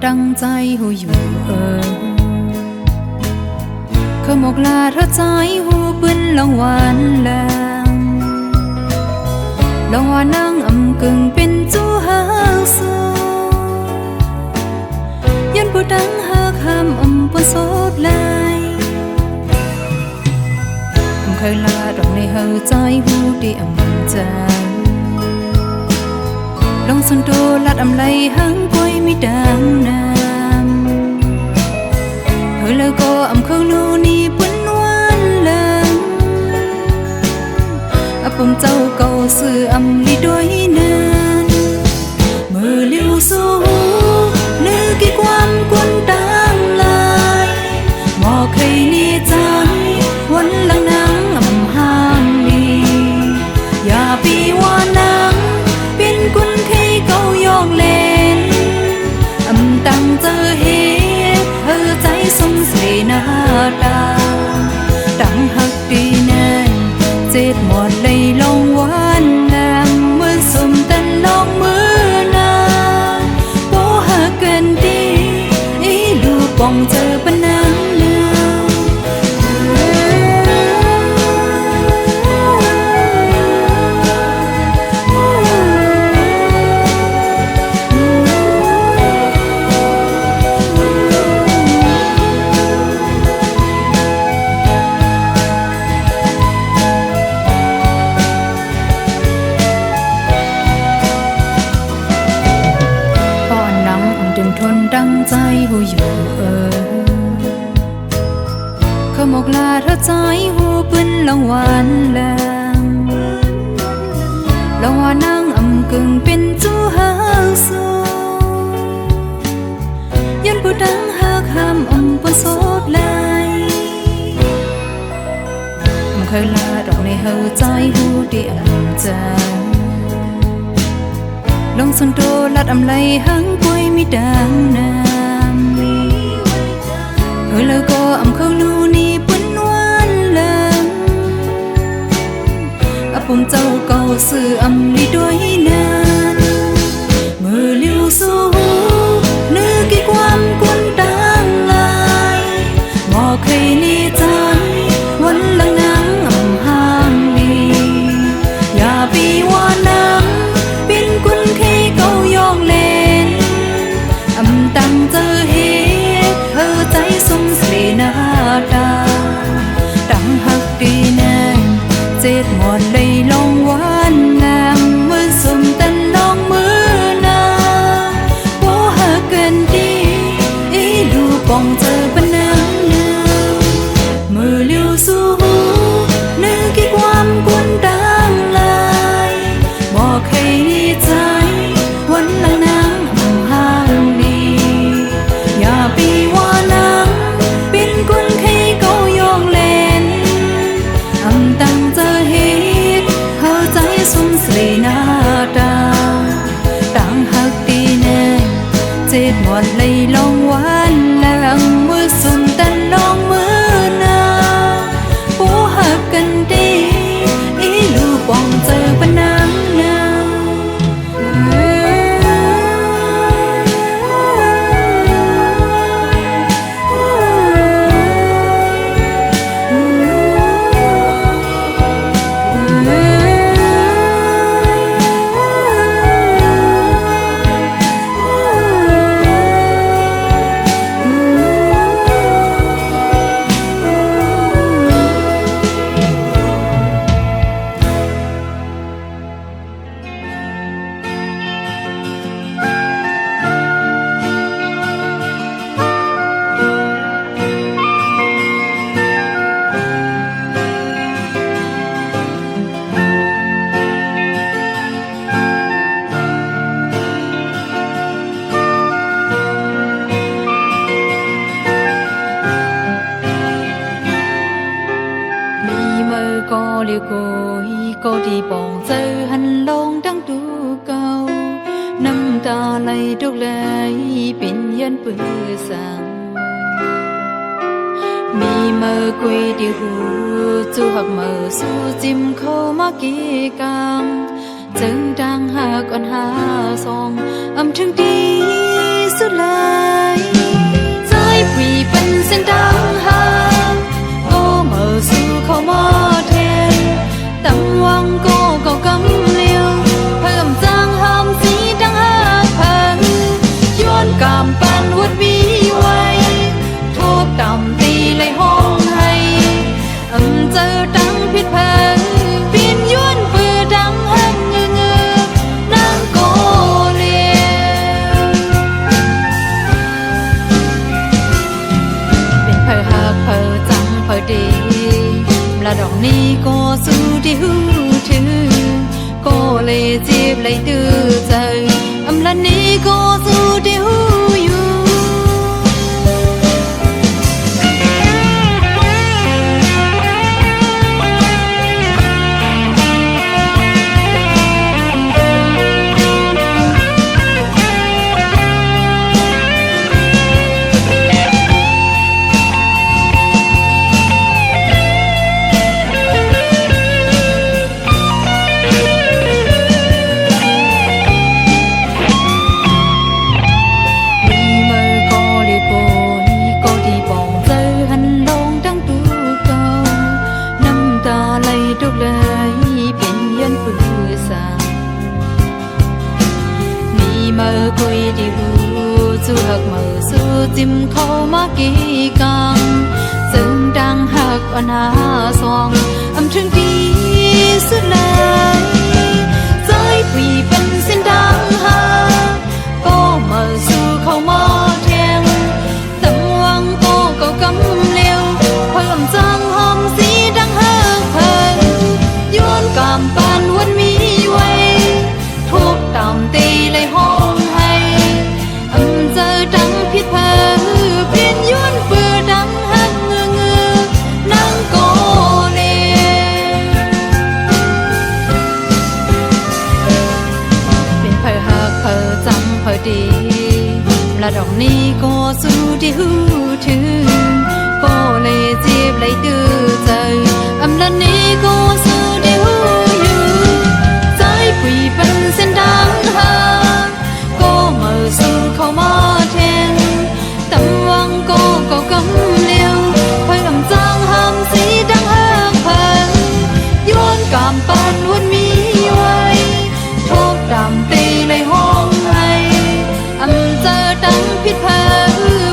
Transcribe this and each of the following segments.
ดังใจหูอยู่ขมกลาระใจหูปืนลองหวานแรงลองว่านั่งกึ่งเป็นจูหางสูยันผู้ดังหากห้ามปนโสดลายเคยลาดอกในเฮาใจหูดีใจลองสุนโดลัดไหลหังกวยมีดังน้ำเฮเลยก็เคยลูนี่ปุ้นวันเลงปุ่มเจ้าเก่าสื่อลีด้วยนั้นมือเลี้ยวสู้นึกกี่ความกวนดังลายหมอเคยนี่จังวันหลังนังห้างดีอย่าปีว่านังเป็นกุนเคยเก่ายองเล่นตั้งเจอเหตุใจสมเสนาตาดังหักดีแน่เจ็ดหมดเลยลงวันแรงเมื่อสมตันลองมือนางโปหักกันดีอีลูกปองเจอปนังเนื้อดังใจหูอยู่ขมกลาระใจหูปืนลองหวานแรงลองว่านั่งกึ่งเป็นจูหางสูยันผู้ดังหากห้ามปนโสดลายเคยลาดอกในเฮาใจหูดีใจลองสุนโดลัดไหลหังกวยมีดังน้ำเฮเลยก็เคยลูนี่ปุ้นวันเลงปุ่มเจ้าเก่าสื่อลีด้วยนั้นมือเลี้ยวสู้นึกกี่ความกวนดังลายหมอเคยนี่จังวันหลังนังห้างดีอย่าปีว่านังเป็นกุนเคยเก่ายองเล่นตั้งเจอเหตุใจสมเสนาตาดังหักดีแน่เจ็ดหมดเลยลงวันแรงเมื่อสมตันลองมือนางโปหักกันดีอีลูกปองเจอปนังเนื้อมือเลี้ยวสู้นึกกี่ความกวนดังลายบอกให้ดีใจวันหลังนังห้างดีอย่าปีว่านังเป็นกุนเคยเก่ายองเล่นตั้งเจอเหตุใจสมเสนาตาดังหักดีแน่เจ็ดหมดเลยลงวันแรงเมื่อสมตันลองมือนางโปหักกันดีอีลูกปองเจอปนังนาก็ดีปองเจอหันลงดังดูเก่าน้ำตาไหลทุกไหลเป็นยันปื้อสั่งมีมือกุยดีหูจูหักมือสู้จิ้มเข้ามากี่กังจึงดังหากอ่อนหาซองถึงดี สุดเลยใจผีเป็นเส้นทางหาก็เมื่อสู่เข้ามาแทนตั้งวังก็กำเลียวเพิ่มจางหามสีดังหากพันย้อนกามปันวัดวีไว้ทุบต่ำตีเลยห้องให้เจอตั้งพิษเพนเปลี่ยนย้อนเปื่อดังหักเงือนางโกเลียวเป็นเพอหักเพอจังเพอดีละดอกนี้ก็สู้ที่หูถือก็เลยจีบเลยตื้อใจละนี้ก็สู้ที่หูอยู่คุยดีหูจูหักมือสู้จิ้มเข้ามากี่กังซึ่งดังหักอันหาสองถึงดีสุดเลยใจผีเป็นเส้นดังหาก็มือสู้เข้ามาแทงตั้งวังก็กำเลียวเพิ่มจังหอมสีดังหักเพิ่งย้อนกามปานวันมีไว้ทุบต่ำตีเลยห้องเจอดังพิษเพอเปลี่ยนย้อนเปื่อดังหักเงือนางโกเลเป็นเพอหักเพอจังเพอดีละดอกนี้ก็สู้ที่หูถึงก็เลยจีบเลยตื้อใจละนี้ก็สู้ที่หูอยู่ใจผีเป็นเส้นดังหาก็เมื่อสู่เข้ามาแทนตั้งวังก็กำเลียวเพิ่มจางหามสีดังหักพันย้อนกามปันวันมีไว้ทุบดำตีเลยห้องให้เจอดังพิษเพอ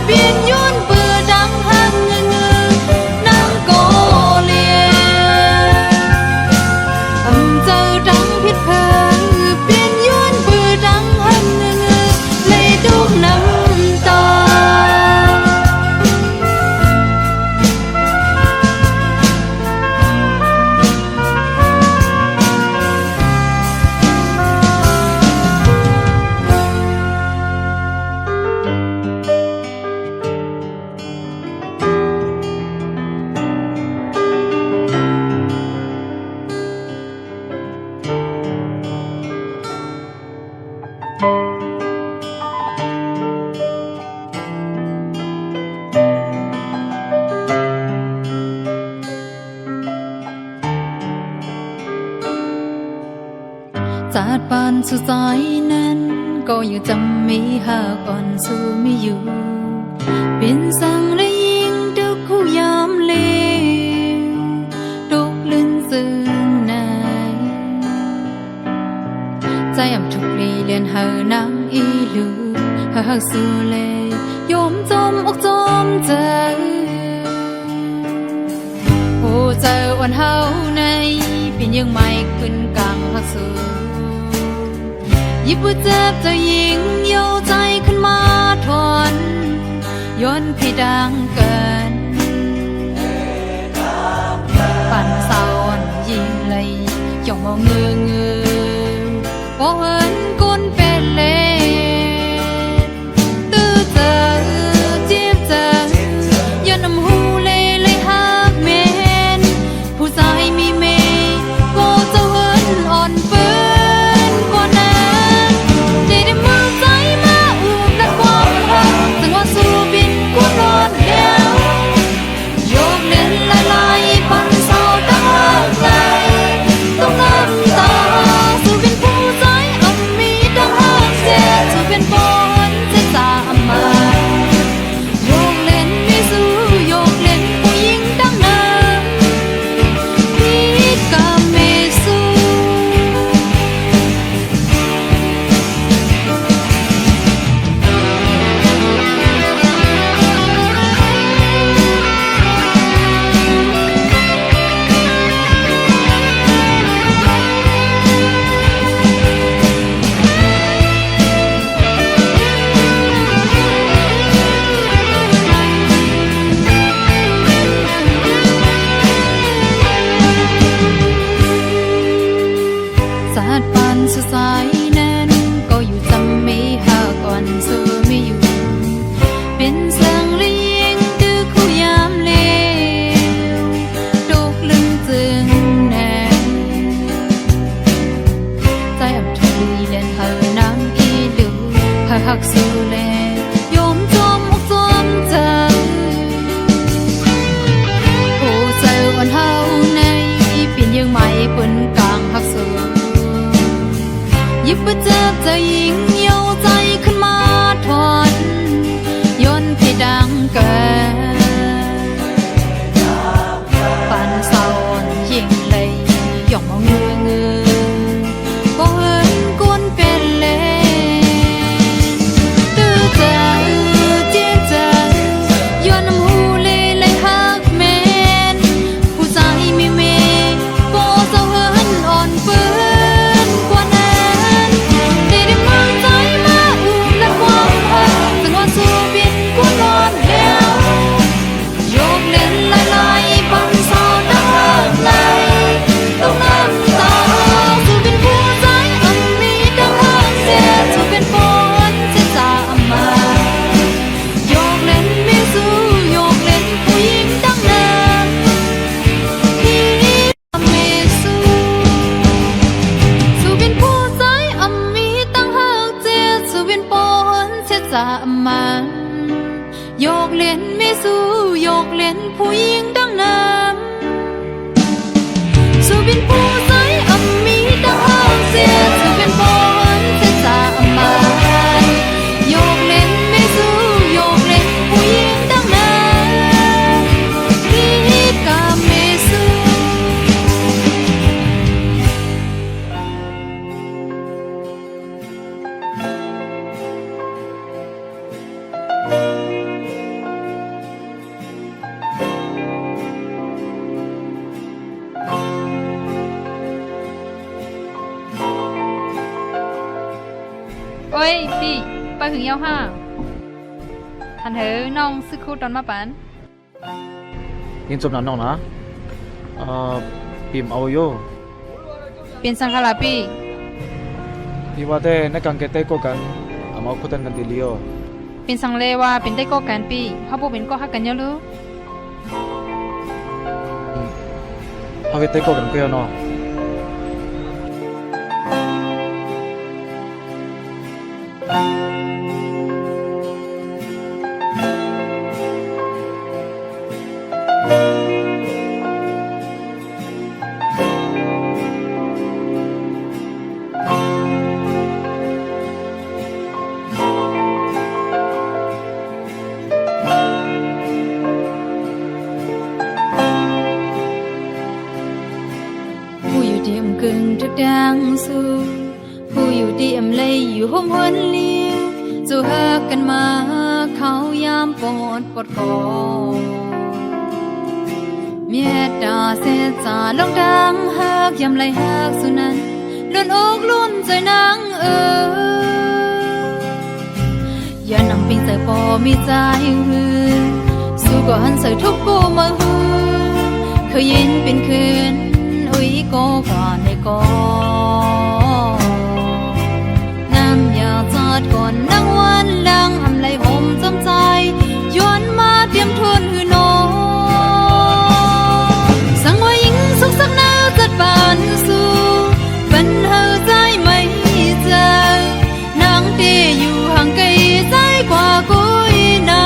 เปลี่ยนย้อนเปื่อดังหักเงือนางโกเลียเจอดังพิษเพอเปลี่ยนย้อนเปื่อดังหักเงือเลยดุน้ำตาจากปานสู่ใจนั้นก็ยังจำมีหากอ่อนสู้ไม่อยู่เป็นสั่งและยิงทุกคู่ยามเลวทุกลื่นซึ้งในใจทุกลีเลียนเฮานางอีลูหากสู้เลยยอมจมอกจมใจโอ้เจอวันเฮาในเป็นยังไม่ขึ้นกลางหักสู้ยิบเจ็บจะยิงโยใจขึ้นมาทนย้อนพี่ดังเกินปั่นเศร้ายิงเลยย่องมองเงืพอเห็นก้นเป็นเล่ตื้อเจอเจ็บเจอย้อนน้ำหูเลยหักเมนผู้ชายมีเมย์ก็จะเห็นอ่อนเปื้อนกว่านั้นสู้บินกวนร้อนเดียวโยกเล่นละลายปั่นเศร้าตั้งใจต้องน้ำตาสู้บินผู้ใจมีดัง หักสู่แลยอมจอมอกจอมใจผู้เจ้าอันเฮาในเปลี่ยนยังไม่เปิ้นกลางหักสู่ยิบเจ็บใจยิงเยียวใจขึ้นมาทอนย้อนที่ดังเกินปันเศร้ายิงเลยหย่องมองเงือเงือบ่เห็นกุนเป็นเลยตื้อเจอเจียเจอย้อนน้ำหูเลยหักแม่นผู้ใจมีเมย์บ่เศร้าเหินอ่อนเปื้อนกว่านั้นได้มาใจมาอุ้มและความหักสังวาสู่บินกุนนอนแล้วโยกเล่นลายปันเศร้าดังหักไหลต้องน้ำตาสู่เป็นผู้ใจอันมีดังหักเสียสู่เป็นฝนเสียจามาโยกเล่นไม่สู้โยกเล่นผู้หญิงดังนั้นที่ไม่สู้สู่เป็นผู้ใจอันมีดังหักเสียสู่เป็นฝนเสียจามาโยกเล่นไม่สู้โยกเล่นผู้หญิงดังนั้นสู่เป็นผู้ใจอันมีดังหักเสียสู่เป็นฝนเสียจามาโยกเล่นไม่สู้โยกเล่นผู้หญิงดังนั้นที่ก็ไม่สู้ โอ้ยพี่ไปถึงเย้าห้าทันเถอะน้องซื้อคู่ตอนมาปัน ยินจบหนานน้องนะปิมเอาโย เป็นสังขารพี่ พี่ว่าแต่ในการเกตเต้ก็กันอามาคุตันกันติเลียว เป็นสังเลว่าเป็นได้ก็กันพี่เขาบอกเป็นก็ฮักกันเยอะรู้ เขาเกตเต้ก็กันก็ยเนาะผู้อยู่เดียมกึ่งทุกดังสู้ผู้อยู่เดียมเลยอยู่ห่มหวนเลี้ยวจู่หักกันมาเขายามปอดกอเมียตาเสียจาลงดังหักยามไหลหักสุนั้นล้นอกล้นใจนางอย่านำปิงใส่ปอมีใจหือสู้ก็หันใส่ทุกปูมาหือเคยยินเป็นคืนอุ้ยก็กว่าในก็น้ำยาจอดก่อนนั่งวันลังอำไหลห่มจำใจย้อนมาเตรียมทวนหือโนสั่งว่ายิงสุกสักหน้าจัดบานสู้ปัญหาใจไม่เจอนางเตอยู่ห่างไกลใจกว่ากุยนา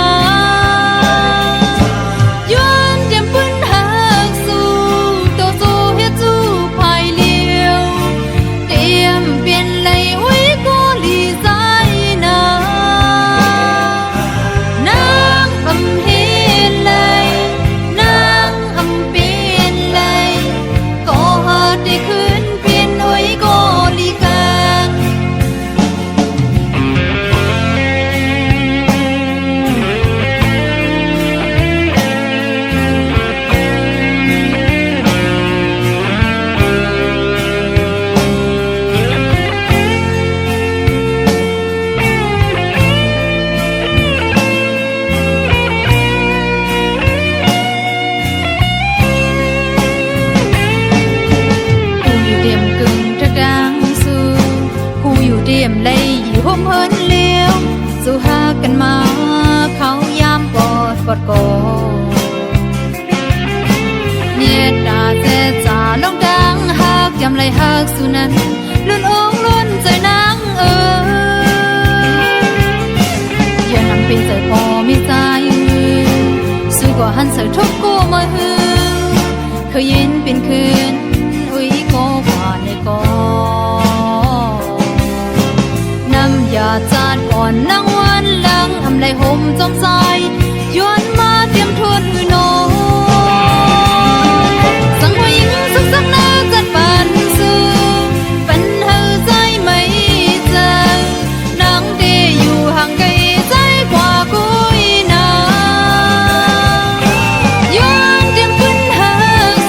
ย้อนเตรียมปืนหักสู้โตโซเฮ็ดจูภายเลียวเตรียมเปลี่ยนไหลไว้ก็ลีใจนานางอำเฮ็ดไหลนางอำเป็นไหลก็หาได้คืนเปลี่ยนไว้ก็ลีกัน ผู้อยู่เดียมกึ่งทักดังสู้ผู้อยู่เดียมเลยอยู่ห่มเฮินเลี้ยวสู้หากันมาเขายามกอดกอเนี่ยตาเจจาลงดังหักยามไหลหักสุนั้นล้นอกล้นใจนาง หันเสือทุกกูมาฮือเคยยินเป็นคืนอุ้ยก็กว่าในกอน้ำยาจานก่อนนั่งวันลังอำไลห่มจอมใจย้อนมาเตรียมทวนหือโนสังหัวหญิงสักสักหน้าจัดปันซื้อปันเฮาใจไม่เจอนางเดอยู่ห่างไกลใจกว่ากุยนาย้อนเตรียมขึ้นหา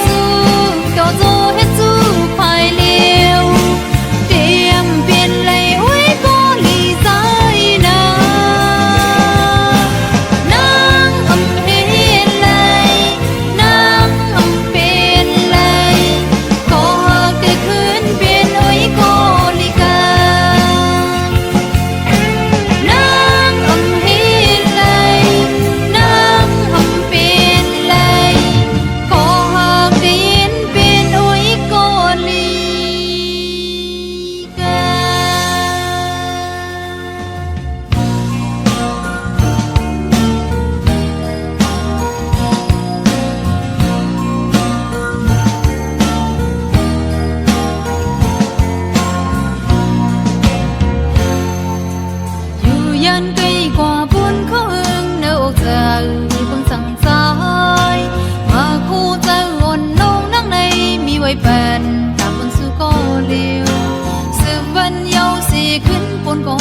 สู้ก็โจเฮ็ดสู้ภายเลี้ยวเตรียมเปลี่ยนเลยอุ้ยก็ลีใจนานางอำเฮ็ดเลยนางอำเป็นเลยขอได้คืนเปลี่ยนอุ้ยก็ลีกานางอำเฮ็ดเลยนางอำเป็นเลยขอได้ยินเป็นอุ้ยก็ลีกา อยู่ยันไกลกว่าบนเขาเอิงเนื้ออกเธอเบิ่งสั่งสายมาคู่เจ้าอ่อนน้องนั่งในมีไว้เป็นตามบนสู่ก็เลี้ยวสืบวันเยาสีขึ้นปนก็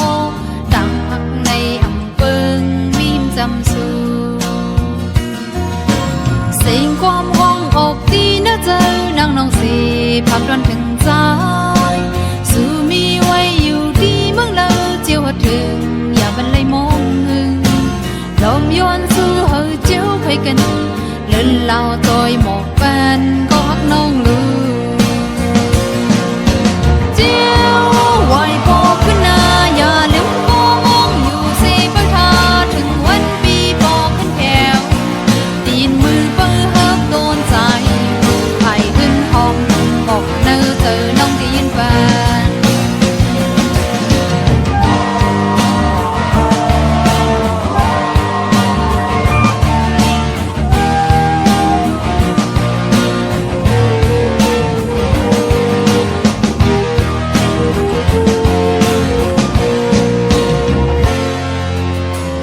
ต่างพักในอำเปิงมีมจำสู่เสียงความห้องอกดีนะเจ้านางน้องสีพักดอนถึงใจสู่มีไว้อยู่ดีเมืองเราเจียวหัดถึงอย่าบรรลัยมองหึงลมย้อนสู่เฮาเจียวไปกันเล่นเล่าตอยหมอกแฟนก็ฮักน้องลือเจียวไหวพอขึ้นหน้าอย่าลืมก็มองอยู่สิเพื่อทาถึงวันปีปอขึ้นแถวตีนมือเปื้อเฮิบโดนใจไผ่ขึ้นห้องบอกเนื้อเจอน้องที่ยินแฟน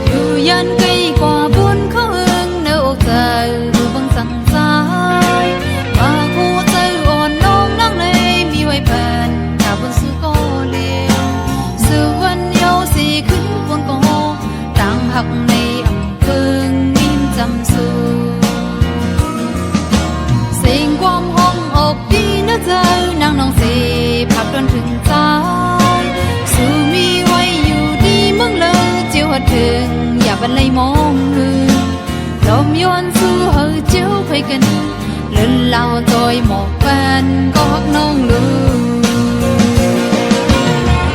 อยู่ยันไกลกว่าบนเขาเอิงเนื้ออกเธอเบิ่งสั่งสายมาคู่เจ้าอ่อนน้องนั่งในมีไว้เป็นถ้าบนสู่ก็เลี้ยวสู่วันเยาสีขึ้นบนก็ต่างหักในอำเภอมีมจำสู่เสียงความห้องอกดีนะเจ้านางน้องสีพักดนถึงใจสู่มีไว้อยู่ดีเมืองเลยเจียวหัดถึงอย่าบรรลัยมองหือลมย้อนสู่เฮาเจียวไปกันเล่นเล่าตอยหมอกแฟนก็ฮักน้องลือ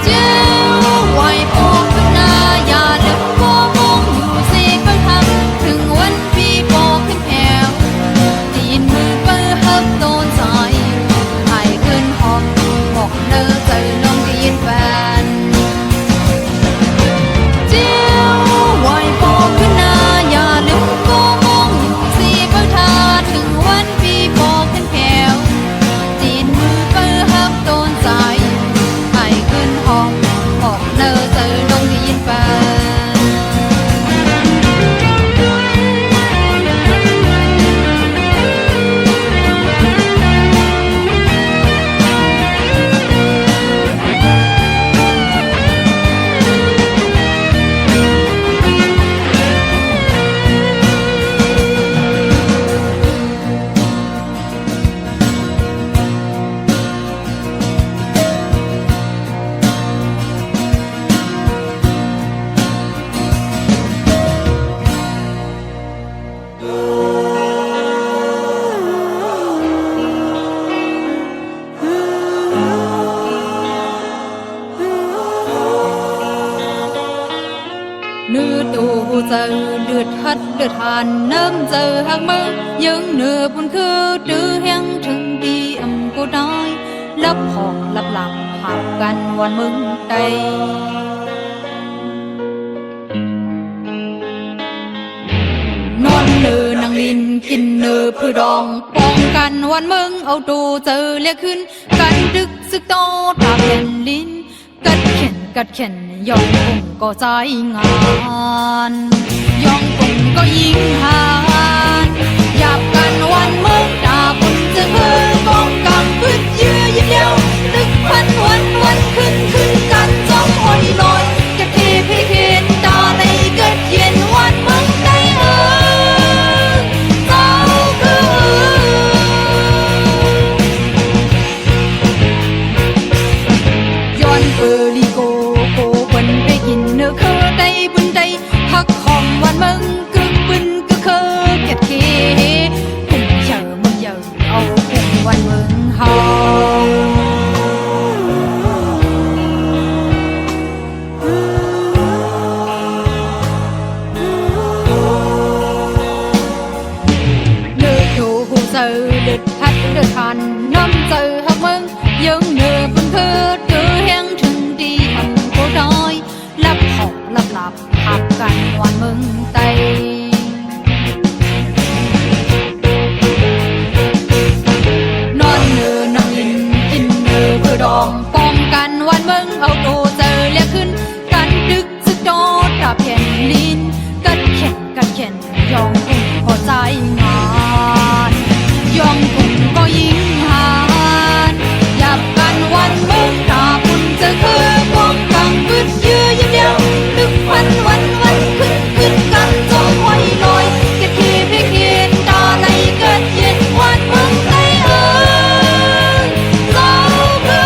เจียวไหวพอขึ้นหน้าอย่าลืมก็มองอยู่สิเพื่อทำถึงวันปีปอขึ้นแถวตีนมือเปื้อเฮิบโดนใจไผ่ขึ้นห้องบอกเนื้อเจอน้องที่ยินแฟน เจียวไหวพอขึ้นหน้าอย่าลืมก็มองอยู่สิเพื่อทาถึงวันปีปอขึ้นแถวตีนมือเปื้อเฮิบโดนใจไผ่ขึ้นห้องบอกเนื้อเจอน้องที่ยินแฟน Nửa tù giờ lượt hắt lượt hàn nấm giờ hàng mơ những nửa buồn khứ trứ hẹn trừng đi âm cô nói lấp họ lấp lòng học gan hoàn mừng tay non lừa nàng linh กินเนอพือดองป้องกันวันมึงเอาตูเจอเรียกขึ้นกันดึกสึกโตตาเป็นลิ้นกัดเข็นยองคงก็ใจงานยองคงก็ยิงหานหยาบกันวันมึงดาบุญจะเพื่อกองกำพึ่งยื้อยิ้มเดียวตึกพันวันขึ้นกันจ้องหอยลอยกัดเคพี่เขียนตาในกัดเย็นวันมึงได้เจ้าคือย้อนเปรีโกบนไปกินเนื้อเคอได้บุญได้หักหอมวันมึงกึกบึนกึกเคอเก็ดเคปุ่มเฉอมึงเยอะเอาปุ่มวันมึงหอมเลือดโถหูเซอเลือดพัดเลือดทันน้ำเจอหักมึงยังเนื้อปุ่นเคอเจอแห้งถึงดีหันโคดอยลับหอกลับหักกันวันมึงไตนอนเนื้อนั่งลินกินเนื้อเพื่อดองป้องกันวันมึงเอาโตเจอเรียกขึ้นกันดึกสึกโตตาเพียนลิ้นกัดเข็นยองคงพอใจงานยองคงก็ยิงหานหยับกันวันมึงตาบุญจะคือป้องกันวึดยื้อยิ้มเดียวตึกพันวันขึ้นกันจงหอยลอยเก็บที่พี่เขียนตาในเกิดเย็นวันมึงได้เจ้าคือ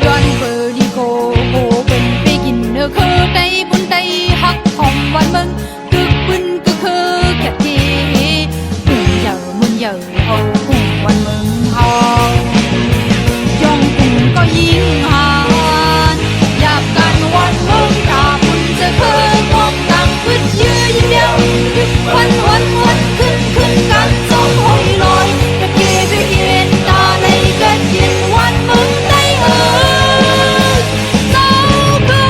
ย้อนเบอร์ดีโกเป็นไปกินเนื้อคือได้บุญได้หักหอมวันมึงกึกบึนกึกคือแค่ที่มึงเยอะเอาหุ่นวันมึงหอยองหุ่นก็ยิงหานหยาบกันวันมึงตาบุญจะเคยมองตังพึ่งยื้อยิ้มเดียวดึกวันขึ้นกันจงหอยลอยกระเกยไปเย็นตาในกัดเย็นวันมึงได้เจ้าคือ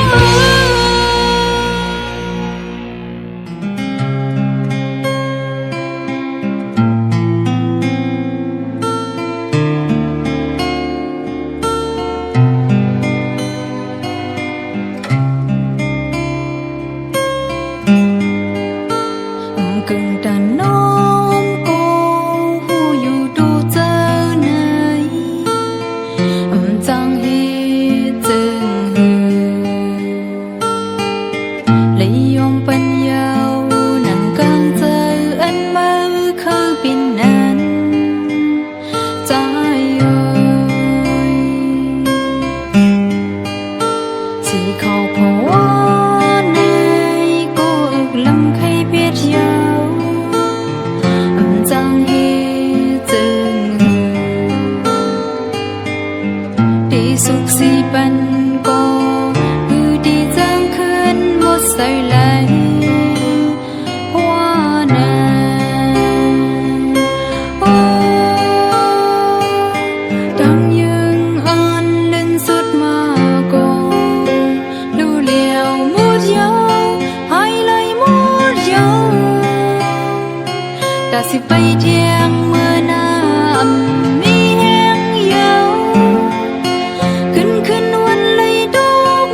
กึ่งแต่น้องก็หูอยู่ดูเจอไหนจังฮีจึงหือเลยยอมปัญญานั่งกลางเจออันมาคือปินนั้นใจเอ่ยสีขาวพอว่าในก็อึกลำใครเบียดยาวจังฮีจึงดีสุขสีปันก็คือดีจังขึ้นหมดใส่ไหลว่านาดังยังอันเล่นสุดมาก็ดูเลี้ยวมุดยาวให้เลยมุดยาวแต่สิไปเที่ยงเมื่อน้ำมีแห้งยาวขึ้นวันเลยดอก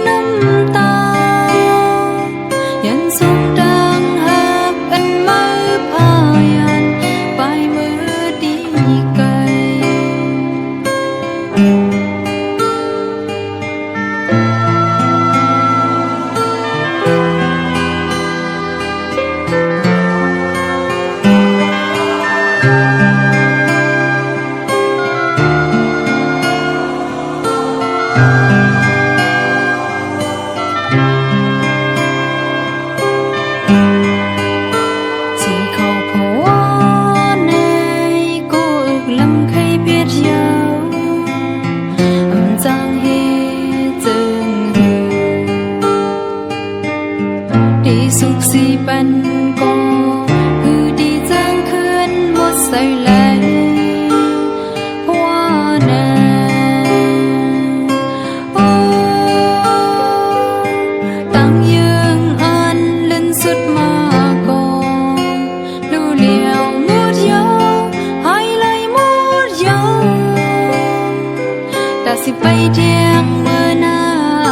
สิไปเที่ยงเมื่อน้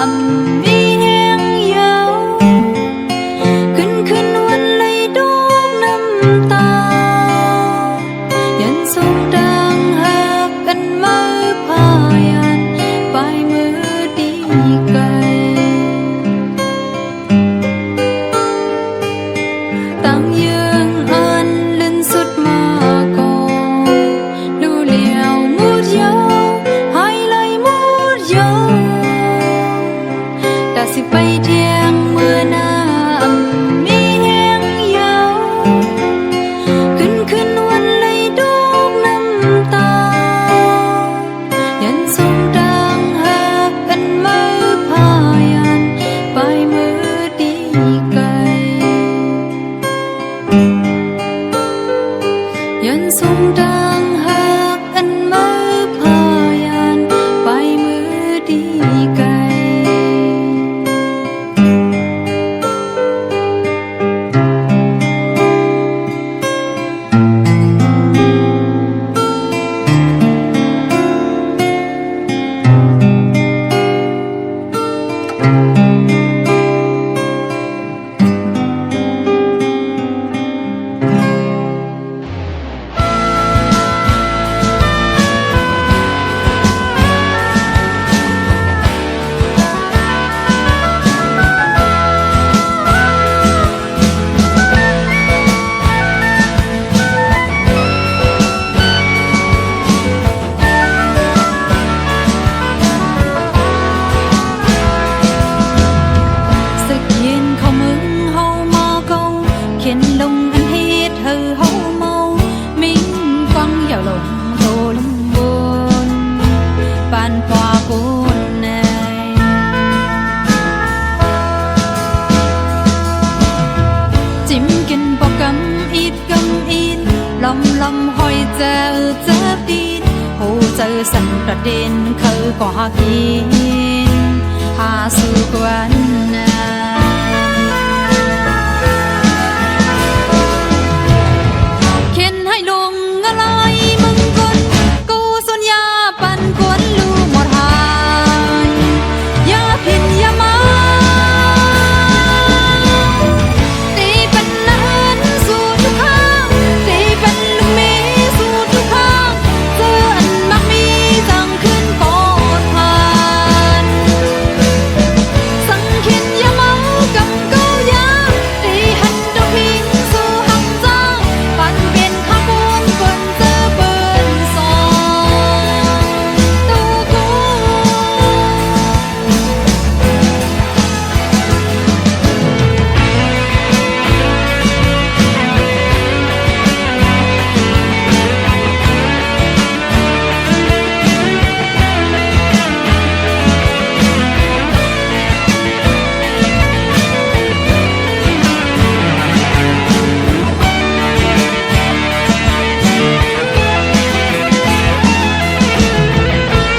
ำมีแห้งยาวขึ้นวันเลยดอกน้ำตายันส่งดังหักกันมาพายันไปมือดีไกลตั้งยืงอันลื่นสุดมาก่อนดูเลี้ยวมุดยาวให้เลยมุดยาวแต่สิไปเที่ยงเมื่อน้ำมีแห้งยาวขึ้นวันเลยดอกน้ำตายันส่งดังหักกันมาพายันไปมือดีไกลยันส่งดังหักกันมาพายันไปมือดีไกลสึกเย็นเข้ามึงเฮามาเกาเขียนลงอันเฮ็ดเธอเฮาเมามิ่งฟังอย่าหลงโตลำบนปานฟ้าฝนในจิ้มกินปอกกำอีดลำห้อยเจอปีดโหเจอสันประเด็นเขาก็หากินหาสู่กวนนาเข็นให้ลงอะไรมึงกดกูสุญญาปันกวนลูหมดหายอย่าพินอย่ามาตีเป็นนั้นสู่ทุกข้างตีเป็นลูกเมสู่ทุกข้างเจออันมักมีจังขึ้นปอดผ่านสังเข็นอย่าเมากำเก้ายาตีหันดอกพิงสู่หักจ้างปันเป็นข้าบนเปิ้นเจอเปิ้นสองตูกู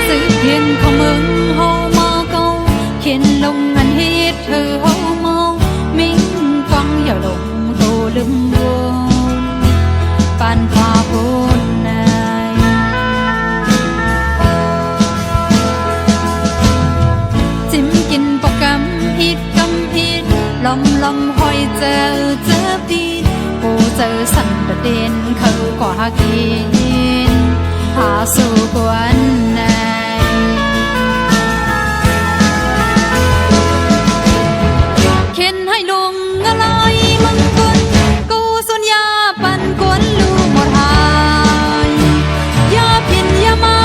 สึกเย็นเข้ามึงเฮามาเกาเขียนลงอันเฮ็ดเธอเฮาเมามิ่งฟังอย่าหลงโตลืมวนปานฟ้าฝนในจิ้มกินปอกกำอีดลำห้อยเจอปีดโหเจอสันประเด็นเขาก็หากินหาสู่กวนในเข็นให้ลงอะไรมึงกดกูสุญญาปันกวนลูหมดหายอย่าพินอย่ามา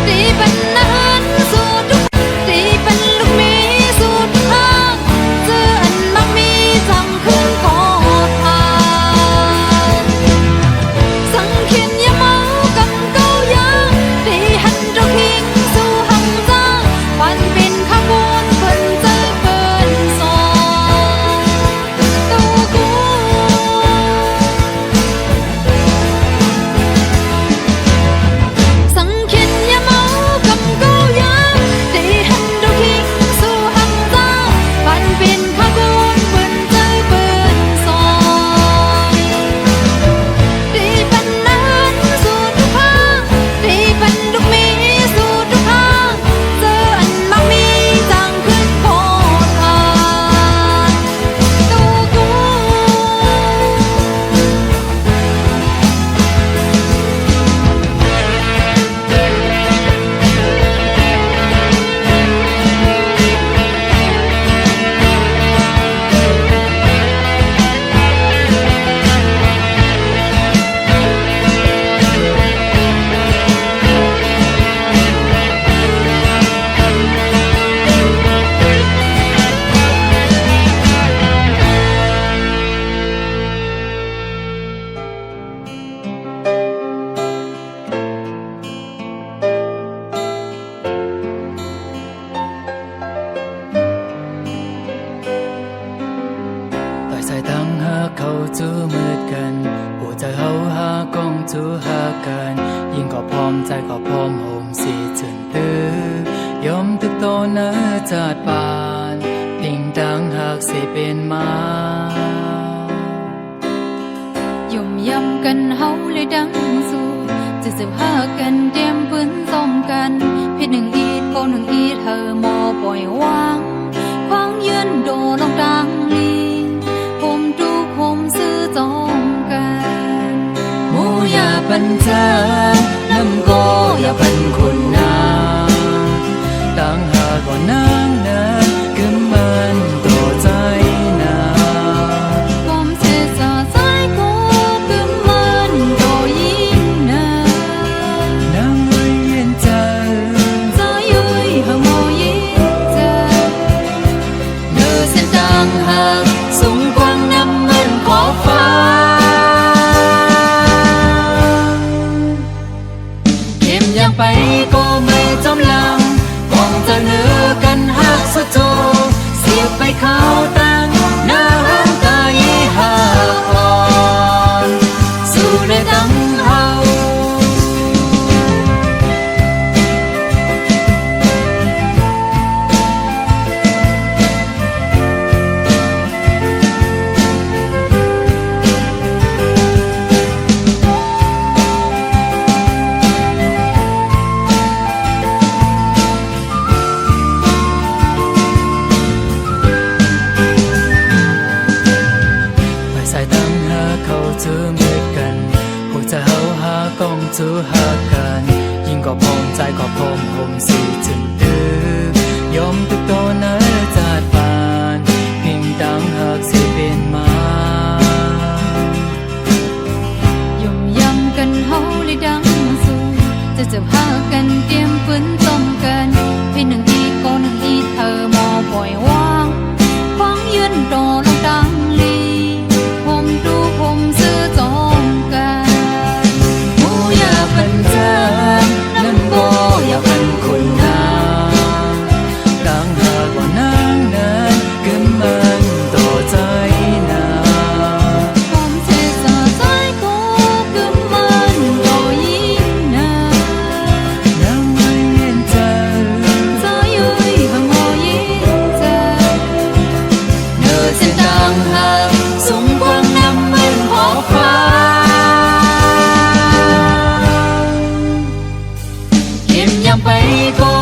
ตีเป็นนั้นสู่ทุกตีเป็นลูกเมสู่ทุกข้างเจออันมักมีจังขึ้นกอดผ่านสังเข็นอย่าเมากำ อมใจก็พร้อมโฮมสีจืนตื้อยอมตึกโตเนอจัดปานพิงดังหากสิเป็นมา ยุ่มยำกันเฮาเลยดังสู้จะสืบหากันเตรียมปืนซ้อมกันเพชรหนึ่งอีดก็หนึ่งอีดเธอมอปล่อยวางควางยืนโดลงดังลีผมดูผมซื้อจอมกันหมูอย่าปัญจาน้ำก็อย่าปันคุณนาตั้งหากว่านางนาก็มันต่อใจนาผมเสียสาใจก็คือมันโดยิงนานางไว้เย็นใจใจยุยหงอยิงใจเนื้อเส้นต่างหากสูงกว้างน้ำมันขอฟ้าเก็บยังไปก็ไม่จมลำกองจะเนื้อกันหักสุดโจเสียบไปเข้าตั้งหน้าห้างตายีหาอ่อนสู่ในตั้งเฮาใส่ตั้งหาเขาจูมือกันหูจะเฮาหากองจูหากันยิ่งก็พร้อมใจก็พร้อมผมสีจึงดื้อยอมทุกตัวเนื้อจัดปานพิงดังหากสิเป็นมา ยุ่มยำกันเฮาเลยดังสู้จะจับหากันเตรียมปืนซ้อมกันพี่หนึ่งอีดก็หนึ่งอีดเธอมอปล่อยวางควางยืนโดลงดังลีผมดูผมซื้อจอมกันหมูอย่าพันจานน้ำบ่อย่าพันคุณนาตั้งหากว่านางนั้นก็มันต่อใจนาผมเสียสาใจก็คือมันโดยิงนานางไว้เย็นใจใจยุยหงอยิงใจเนื้อเส้นต่างหากสูงกว้างน้ำมันขอฟ้าเก็บยังไปก็